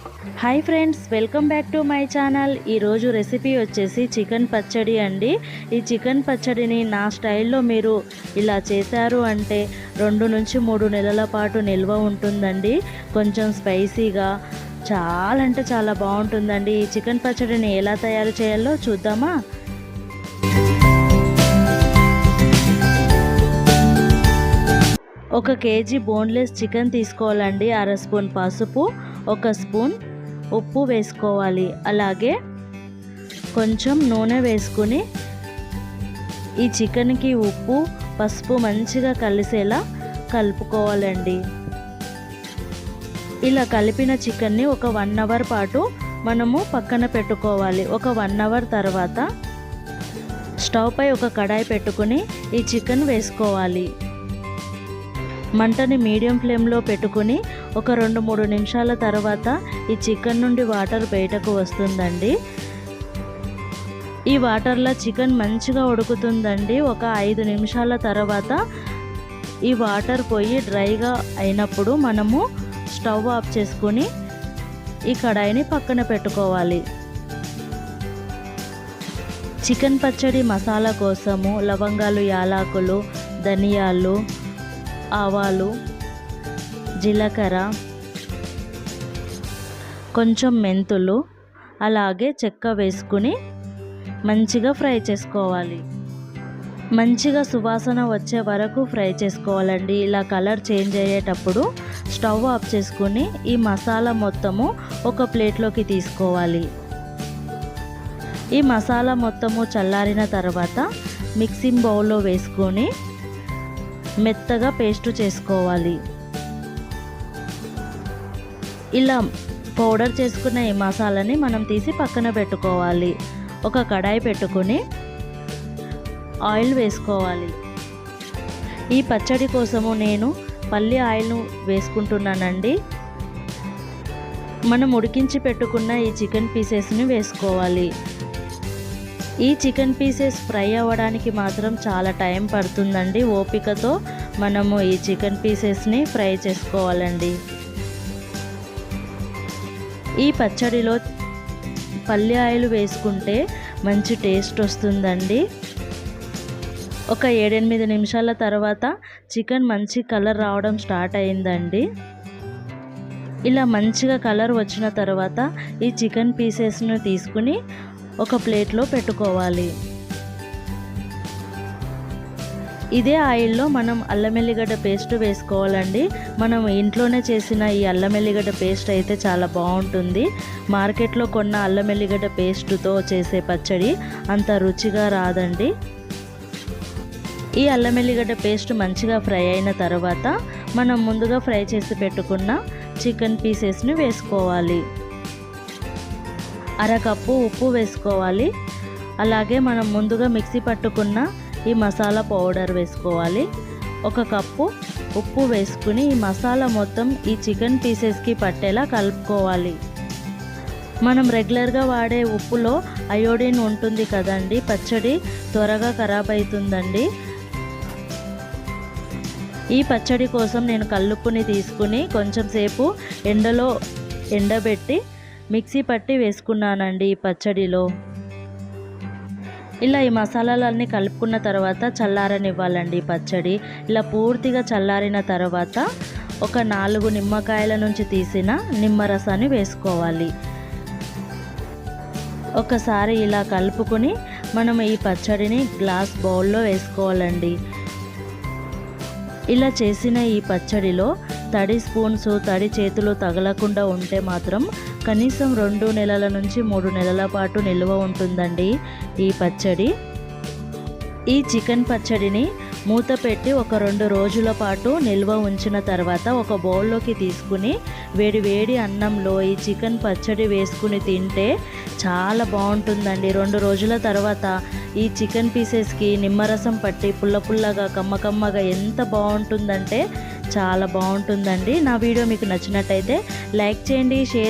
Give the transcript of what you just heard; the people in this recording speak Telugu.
Hi friends, welcome back to my channel. ఈరోజు రెసిపీ వచ్చేసి చికెన్ పచ్చడి అండి. ఈ చికెన్ పచ్చడిని నా స్టైల్లో మీరు ఇలా చేశారు అంటే 2 నుంచి 3 నెలల పాటు నిల్వ ఉంటుందండి. కొంచెం స్పైసీగా చాలా అంటే చాలా బాగుంటుందండి. ఈ చికెన్ పచ్చడిని ఎలా తయారు చేయాలో చూద్దామా? ఒక కేజీ బోన్లెస్ చికెన్ తీసుకోవాలండి. 1/2 స్పూన్ పసుపు, 1 స్పూన్ ఉప్పు వేసుకోవాలి. అలాగే కొంచెం నూనె వేసుకుని ఈ చికెన్కి ఉప్పు పసుపు మంచిగా కలిసేలా కలుపుకోవాలండి. ఇలా కలిపిన చికెన్ని ఒక 1 అవర్ పాటు మనము పక్కన పెట్టుకోవాలి. ఒక 1 అవర్ తర్వాత స్టవ్ పై ఒక కడాయి పెట్టుకుని ఈ చికెన్ వేసుకోవాలి. మంటని మీడియం ఫ్లేమ్లో పెట్టుకుని ఒక 2-3 నిమిషాల తర్వాత ఈ చికెన్ నుండి వాటర్ బయటకు వస్తుందండి. ఈ వాటర్లో చికెన్ మంచిగా ఉడుకుతుందండి. ఒక 5 నిమిషాల తర్వాత ఈ వాటర్ పోయి డ్రైగా అయినప్పుడు మనము స్టవ్ ఆఫ్ చేసుకొని ఈ కడాయిని పక్కన పెట్టుకోవాలి. చికెన్ పచ్చడి మసాలా కోసము లవంగాలు, యాలకులు, ధనియాలు, ఆవాలు, జీలకర్ర, కొంచెం మెంతులు, అలాగే చెక్క వేసుకుని మంచిగా ఫ్రై చేసుకోవాలి. మంచిగా సువాసన వచ్చే వరకు ఫ్రై చేసుకోవాలండి. ఇలా కలర్ చేంజ్ అయ్యేటప్పుడు స్టవ్ ఆఫ్ చేసుకుని ఈ మసాలా మొత్తము ఒక ప్లేట్లోకి తీసుకోవాలి. ఈ మసాలా మొత్తము చల్లారిన తర్వాత మిక్సింగ్ బౌల్లో వేసుకొని మెత్తగా పేస్ట్ చేసుకోవాలి. ఇలా పౌడర్ చేసుకున్న ఈ మసాలాని మనం తీసి పక్కన పెట్టుకోవాలి. ఒక కడాయి పెట్టుకొని ఆయిల్ వేసుకోవాలి. ఈ పచ్చడి కోసము నేను పల్లి ఆయిల్ను వేసుకుంటున్నానండి. మనం ఉడికించి పెట్టుకున్న ఈ చికెన్ పీసెస్ని వేసుకోవాలి. ఈ చికెన్ పీసెస్ ఫ్రై అవ్వడానికి మాత్రం చాలా టైం పడుతుందండి. ఓపికతో మనము ఈ చికెన్ పీసెస్ని ఫ్రై చేసుకోవాలండి. ఈ పచ్చడిలో పల్లి ఆయిల్ వేసుకుంటే మంచి టేస్ట్ వస్తుందండి. ఒక 7-8 నిమిషాల తర్వాత చికెన్ మంచి కలర్ రావడం స్టార్ట్ అయిందండి. ఇలా మంచిగా కలర్ వచ్చిన తర్వాత ఈ చికెన్ పీసెస్ను తీసుకుని ఒక ప్లేట్లో పెట్టుకోవాలి. ఇదే ఆయిల్లో మనం అల్లం ఎల్లిగడ్డ పేస్ట్ వేసుకోవాలండి. మనం ఇంట్లోనే చేసిన ఈ అల్లం ఎల్లిగడ్డ పేస్ట్ అయితే చాలా బాగుంటుంది. మార్కెట్లో కొన్న అల్లం ఎల్లిగడ్డ పేస్టుతో చేసే పచ్చడి అంత రుచిగా రాదండి. ఈ అల్లం ఎల్లిగడ్డ పేస్ట్ మంచిగా ఫ్రై అయిన తర్వాత మనం ముందుగా ఫ్రై చేసి పెట్టుకున్న చికెన్ పీసెస్ని వేసుకోవాలి. 1/2 కప్పు ఉప్పు వేసుకోవాలి. అలాగే మనం ముందుగా మిక్సీ పట్టుకున్న ఈ మసాలా పౌడర్ వేసుకోవాలి. 1 కప్పు ఉప్పు వేసుకుని ఈ మసాలా మొత్తం ఈ చికెన్ పీసెస్కి పట్టేలా కలుపుకోవాలి. మనం రెగ్యులర్గా వాడే ఉప్పులో అయోడిన్ ఉంటుంది కదండి, పచ్చడి త్వరగా ఖరాబ్ అవుతుందండి. ఈ పచ్చడి కోసం నేను కల్లుప్పుని తీసుకుని కొంచెం సేపు ఎండలో ఎండబెట్టి మిక్సీ పట్టి వేసుకున్నానండి ఈ పచ్చడిలో. ఇలా ఈ మసాలాలన్నీ కలుపుకున్న తర్వాత చల్లారనివ్వాలండి పచ్చడి. ఇలా పూర్తిగా చల్లారిన తర్వాత ఒక 4 నిమ్మకాయల నుంచి తీసిన నిమ్మరసాన్ని వేసుకోవాలి. ఒకసారి ఇలా కలుపుకొని మనం ఈ పచ్చడిని గ్లాస్ బౌల్లో వేసుకోవాలండి. ఇలా చేసిన ఈ పచ్చడిలో తడి స్పూన్స్, తడి చేతులు తగలకుండా ఉంటే మాత్రం కనీసం 2 నెలల నుంచి 3 నెలల పాటు నిల్వ ఉంటుందండి ఈ పచ్చడి. ఈ చికెన్ పచ్చడిని మూత పెట్టి ఒక 2 రోజుల పాటు నిల్వ ఉంచిన తర్వాత ఒక బౌల్లోకి తీసుకుని వేడి వేడి అన్నంలో ఈ చికెన్ పచ్చడి వేసుకుని తింటే చాలా బాగుంటుందండి. 2 రోజుల తర్వాత ఈ చికెన్ పీసెస్కి నిమ్మరసం పట్టి పుల్ల పుల్లగా కమ్మకమ్మగా ఎంత బాగుంటుందంటే చాలా బాగుంటుందండి. నా వీడియో మీకు నచ్చినట్టయితే లైక్ చేయండి, షేర్